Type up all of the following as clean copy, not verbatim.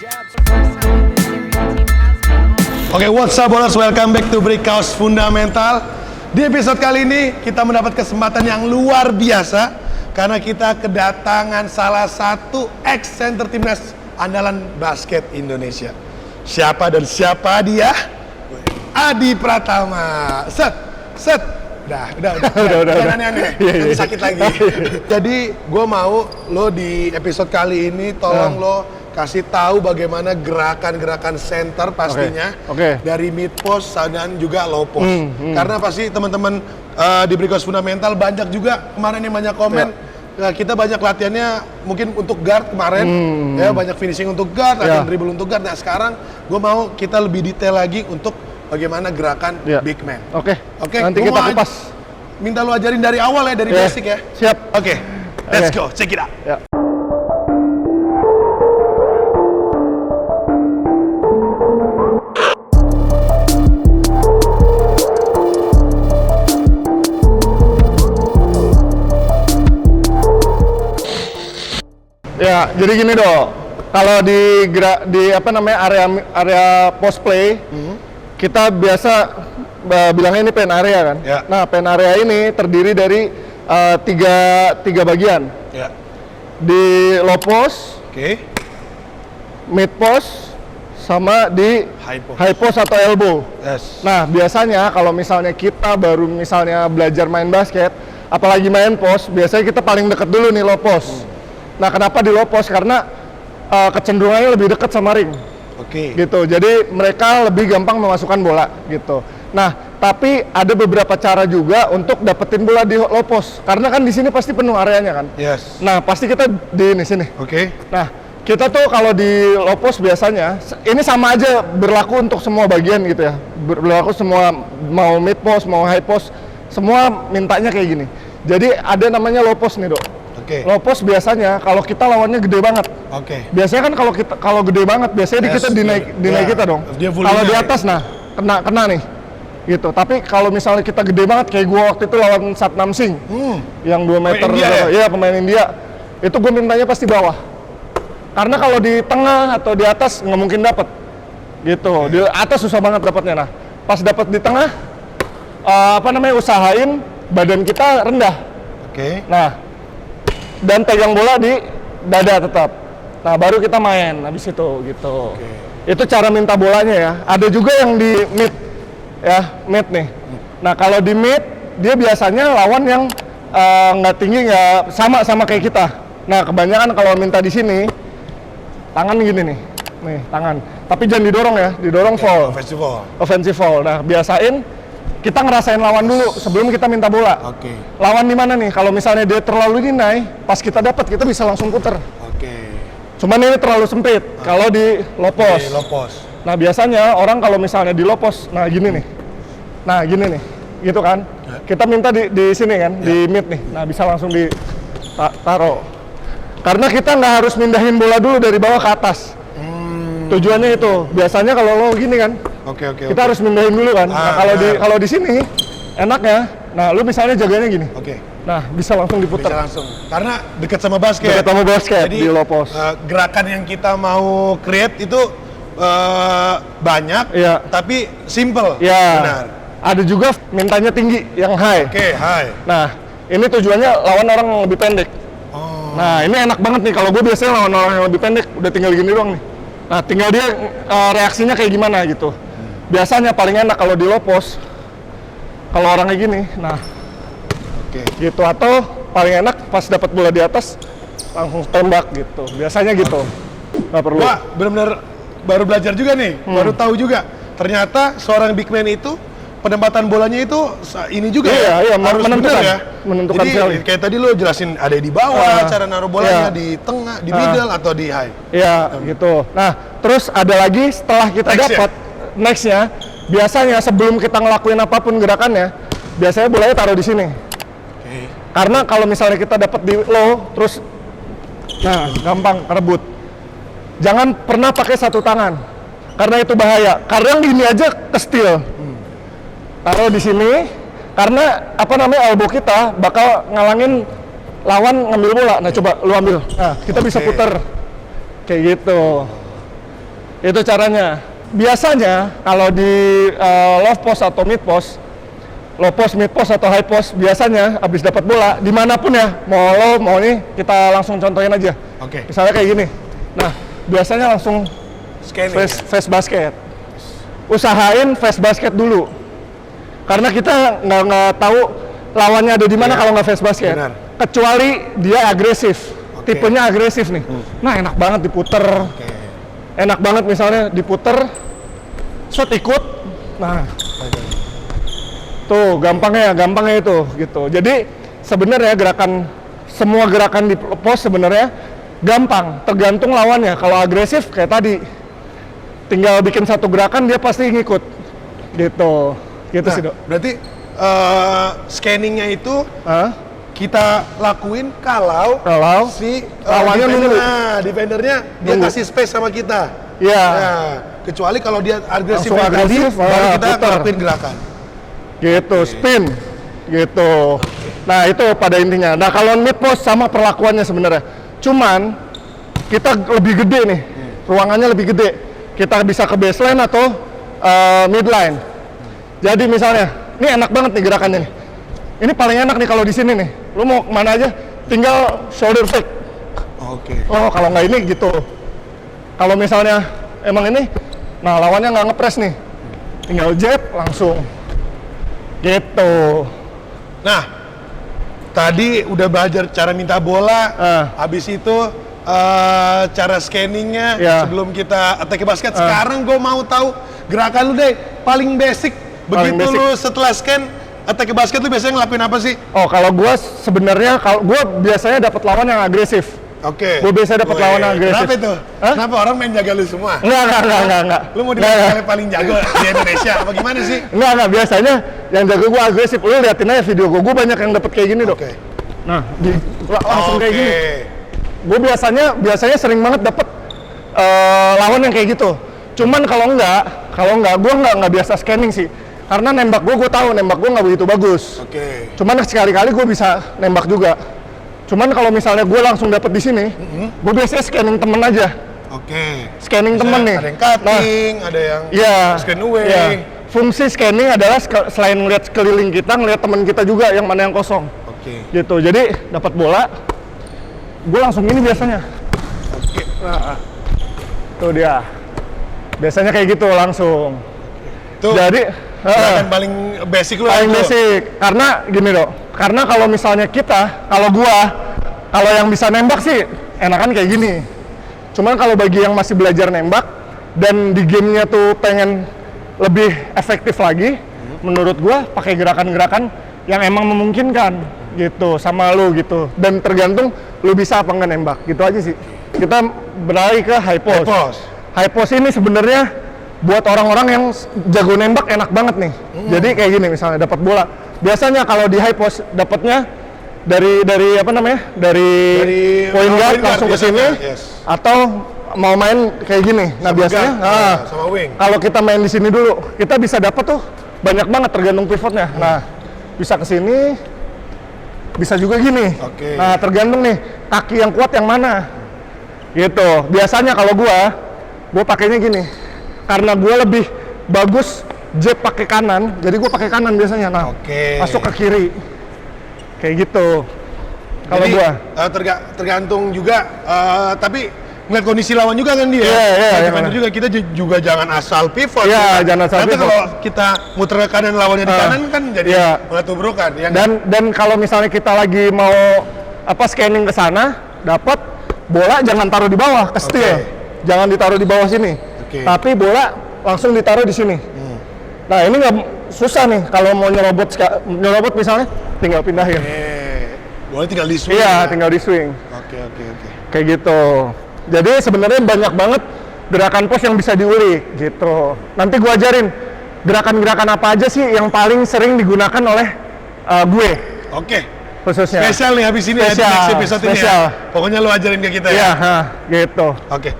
Oke, what's up ballers? Welcome back to Breakhouse Fundamental. Di episode kali ini kita mendapat kesempatan yang luar biasa karena kita kedatangan salah satu ex-center timnas andalan basket Indonesia. Siapa dan siapa dia? Adi Pratama. Set. Udah. Aneh-aneh. Nanti sakit lagi. Jadi gue mau lo di episode kali ini tolong lo kasih tahu bagaimana gerakan-gerakan center pastinya dari mid post dan juga low post. Karena pasti teman-teman di Breakhouse Fundamental banyak juga kemarin yang banyak komen. Nah, kita banyak latihannya mungkin untuk guard kemarin, ya banyak finishing untuk guard, latihan dribble untuk guard. Nah sekarang gue mau kita lebih detail lagi untuk bagaimana gerakan big man. Oke. Nanti kita kupas. Minta lu ajarin dari awal ya, dari basic ya. Siap. Oke. Let's go. Check it out. Ya, jadi gini dong. Kalau di area post play, kita biasa bilangnya ini pen area kan. Nah, pen area ini terdiri dari tiga bagian. Di low post, mid post, sama di high post atau elbow. Nah, biasanya kalau misalnya kita baru belajar main basket, apalagi main post, biasanya kita paling deket dulu nih low post. Nah, kenapa di low post? Karena kecenderungannya lebih dekat sama ring. Gitu. Jadi mereka lebih gampang memasukkan bola gitu. Nah, tapi ada beberapa cara juga untuk dapetin bola di low post. Karena kan di sini pasti penuh areanya kan. Nah, pasti kita di sini. Nah, kita tuh kalau di low post biasanya ini sama aja berlaku untuk semua bagian gitu ya. Berlaku semua, mau mid post, mau high post, semua mintanya kayak gini. Jadi ada namanya low post nih, Dok. Low post biasanya kalau kita lawannya gede banget. Biasanya kan kalau gede banget biasanya kita dinaik kita dong. Kalau di atas kena nih. Gitu. Tapi kalau misalnya kita gede banget kayak gua waktu itu lawan Satnam Singh. Yang 2 meter pemain India. Itu gua mintanya pasti bawah. Karena kalau di tengah atau di atas nggak mungkin dapat. Gitu. Di atas susah banget dapatnya. Nah, pas dapat di tengah usahain badan kita rendah. Nah, dan pegang bola di dada tetap. Nah, baru kita main habis itu gitu. Itu cara minta bolanya ya. Ada juga yang di mid mid nih. Nah, kalau di mid dia biasanya lawan yang nggak tinggi, nggak sama kayak kita. Nah, kebanyakan kalau minta di sini tangan gini nih tangan. Tapi jangan didorong ya, didorong fall. Offensive fall. Nah, biasain kita ngerasain lawan dulu sebelum kita minta bola. Lawan di mana nih? Kalau misalnya dia terlalu dinaik, pas kita dapat kita bisa langsung puter. Cuman ini terlalu sempit kalau di low post. Nah, biasanya orang kalau misalnya di low post, gini nih, gitu kan? Kita minta di sini kan, di mid nih. Nah, bisa langsung ditaruh. Karena kita nggak harus mindahin bola dulu dari bawah ke atas. Tujuannya itu. Biasanya kalau lo gini kan, kita harus mindahin dulu kan. Nah, kalau di sini enaknya, lu misalnya jaganya gini. Nah, bisa langsung diputar. Karena dekat sama basket. Jadi, di low post. Gerakan yang kita mau create itu banyak, tapi simple. Benar. Ada juga mintanya tinggi, yang high. High. Nah, ini tujuannya lawan orang yang lebih pendek. Nah, ini enak banget nih. Kalau gue biasanya lawan orang yang lebih pendek, udah tinggal gini doang nih. Nah, tinggal dia reaksinya kayak gimana gitu. Biasanya paling enak kalau di low post, kalau orang kayak gini, gitu. Atau paling enak pas dapat bola di atas, langsung tembak gitu. Biasanya gitu. Nggak perlu. Wah, benar-benar baru belajar juga nih, baru tahu juga. Ternyata seorang big man itu penempatan bolanya itu ini juga harus menentukan ya. Menentukan jadi sekali. Kayak tadi lo jelasin ada di bawah, cara naruh bolanya di tengah, di middle atau di high. Gitu. Nah, terus ada lagi setelah kita dapat nextnya, biasanya sebelum kita ngelakuin apapun gerakannya, biasanya bolanya taruh di sini. Karena kalau misalnya kita dapat di low, terus gampang rebut. Jangan pernah pakai satu tangan, karena itu bahaya. Karena gini aja ke steal. Taruh di sini, karena elbow kita bakal ngalangin lawan ngambil bola. Nah, coba lu ambil. Nah, kita bisa puter kayak gitu. Itu caranya. Biasanya kalau di low post atau mid post, low post, mid post atau high post, biasanya habis dapat bola dimanapun ya, mau low mau ini, kita langsung contohin aja. Oke. Misalnya kayak gini. Nah, biasanya langsung Scanning. face basket. Usahain face basket dulu. Karena kita nggak tahu lawannya ada di mana kalau nggak face basket. Benar. Kecuali dia agresif. Tipenya agresif nih. Nah, enak banget diputer. Enak banget misalnya diputer, shot ikut. Nah, tuh gampangnya itu gitu. Jadi sebenarnya semua gerakan di post sebenarnya gampang, tergantung lawannya. Kalau agresif kayak tadi, tinggal bikin satu gerakan dia pasti ngikut. Gitu Nah, sih, Dok. berarti scanningnya itu kita lakuin kalau si lawannya nunggu. defendernya dia Nunggu. kasih space sama kita. Iya. Nah, kecuali kalau dia agresif Langsung agresif, baru kita putar. ngelakuin gerakan. Gitu, spin. Gitu. Nah, itu pada intinya. Nah, kalau mid post sama perlakuannya sebenarnya. Cuman kita lebih gede nih. Ruangannya lebih gede. Kita bisa ke baseline atau midline. Jadi misalnya, ini enak banget nih gerakannya nih. Ini paling enak nih kalau di sini nih. Lu mau kemana aja, tinggal shoulder fake. Oke. Oh, kalau nggak ini gitu. Kalau misalnya emang ini, nah lawannya nggak ngepres nih. Tinggal jab langsung. Gitu. Nah, tadi udah belajar cara minta bola, habis itu cara scanningnya sebelum kita attack basket. Sekarang gue mau tahu gerakan lu deh, paling basic. Begitu lu setelah scan attack basket lu biasanya ngelakuin apa sih? Oh, kalau gue sebenarnya, kalau gue biasanya dapat lawan yang agresif. Oke. Gue biasanya dapat lawan yang agresif. Kenapa itu? Kenapa orang main jaga lu semua? Enggak. Lu mau dibilang paling jago di Indonesia? Apa gimana sih? Enggak. Biasanya yang jago gue agresif. Lu liatin aja video gue banyak yang dapat kayak gini, Dok. Oke. Nah, langsung kayak gini. Gue biasanya sering banget dapat lawan yang kayak gitu. Cuman kalau enggak, gue nggak biasa scanning sih. Karena nembak gue tahu nembak gue nggak begitu bagus. Oke. Cuman sekali-kali gue bisa nembak juga. Cuman kalau misalnya gue langsung dapat di sini, gue biasanya scanning temen aja. Oke. Scanning temen nih. Ada yang cutting, ada yang scan away. Iya. Fungsi scanning adalah selain ngeliat sekeliling kita, ngeliat temen kita juga yang mana yang kosong. Oke. Gitu. Jadi dapat bola, gue langsung ini biasanya. Oke. Nah, tuh dia. Biasanya kayak gitu langsung. Tuh. Jadi gerakan paling basic lu. paling basic. Karena gini, Dok. Karena kalau misalnya kalau yang bisa nembak sih enakan kayak gini. Cuman kalau bagi yang masih belajar nembak dan di gamenya tuh pengen lebih efektif lagi, menurut gua pakai gerakan-gerakan yang emang memungkinkan gitu sama lu gitu. Dan tergantung lu bisa apa nggak nembak, gitu aja sih. Kita beralih ke high post. High post ini sebenarnya buat orang-orang yang jago nembak enak banget nih. Jadi kayak gini misalnya dapat bola. Biasanya kalau di high post dapatnya dari apa namanya? Dari point guard langsung ke sini atau mau main kayak gini. Nah, sama biasanya sama wing. Kalau kita main di sini dulu, kita bisa dapat tuh banyak banget tergantung pivotnya. Nah, bisa ke sini, bisa juga gini. Nah, tergantung nih kaki yang kuat yang mana. Gitu. Biasanya kalau gua pakainya gini. Karena gue lebih bagus jab pakai kanan, jadi gue pakai kanan biasanya. Nah, masuk ke kiri, kayak gitu. Kalau gue tergantung juga, tapi ngeliat kondisi lawan juga kan dia. Iya. Juga kita juga jangan asal pivot. Iya, jangan asal nanti pivot. kalau kita muter ke kanan lawannya di kanan kan jadi mengatubrukan. Ya, dan kalau misalnya kita lagi mau scanning ke sana, dapat bola jangan taruh di bawah, ke steal. Jangan ditaruh di bawah sini. Tapi bola langsung ditaruh di sini. Nah, ini nggak susah nih kalau mau nyerobot misalnya, tinggal pindahin. Bola tinggal di swing. Iya, tinggal di swing. Oke. Kayak gitu. Jadi sebenarnya banyak banget gerakan post yang bisa diulik gitu. Nanti gua ajarin gerakan-gerakan apa aja sih yang paling sering digunakan oleh gue. Oke. Khususnya. Spesial nih habis ini ya, di next episode ini ya. Pokoknya lu ajarin ke kita ya. Iya, gitu. Oke.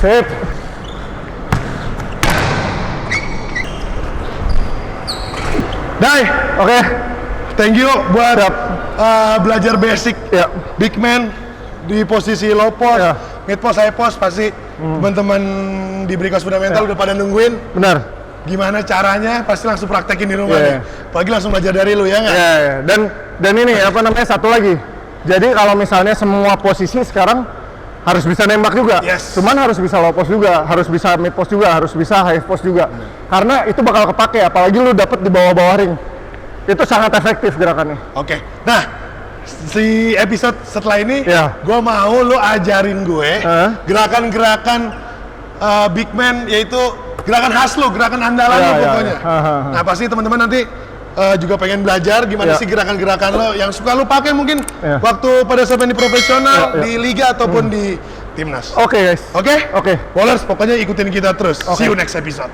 Sip. Dai, Oke. thank you buat belajar basic Ya. big man di posisi low post, Ya. mid post, high post. Pasti teman-teman di Breakhouse Fundamental udah pada nungguin Benar. gimana caranya, pasti langsung praktekin di rumah nih. Yeah. Apalagi langsung belajar dari lu ya nggak? Ya, ya. Dan ini apa namanya, satu lagi. Jadi kalau misalnya semua posisi sekarang harus bisa nembak juga. Yes. Cuman harus bisa low post juga, harus bisa mid post juga, harus bisa high post juga. Karena itu bakal kepake, apalagi lu dapet di bawah-bawah ring. Itu sangat efektif gerakannya. Oke. Nah, si episode setelah ini, Ya. gue mau lu ajarin gue gerakan-gerakan big man, yaitu gerakan khas lu, gerakan andalan Ya, lu ya, pokoknya. ya. Nah, pasti teman-teman nanti juga pengen belajar gimana Ya. sih gerakan-gerakan lo yang suka lu pakai mungkin Ya. waktu pada saat main di profesional, Ya, ya. di liga ataupun di timnas. Oke guys. Oke? Oke. Bowlers, pokoknya ikutin kita terus. See Oke. you next episode.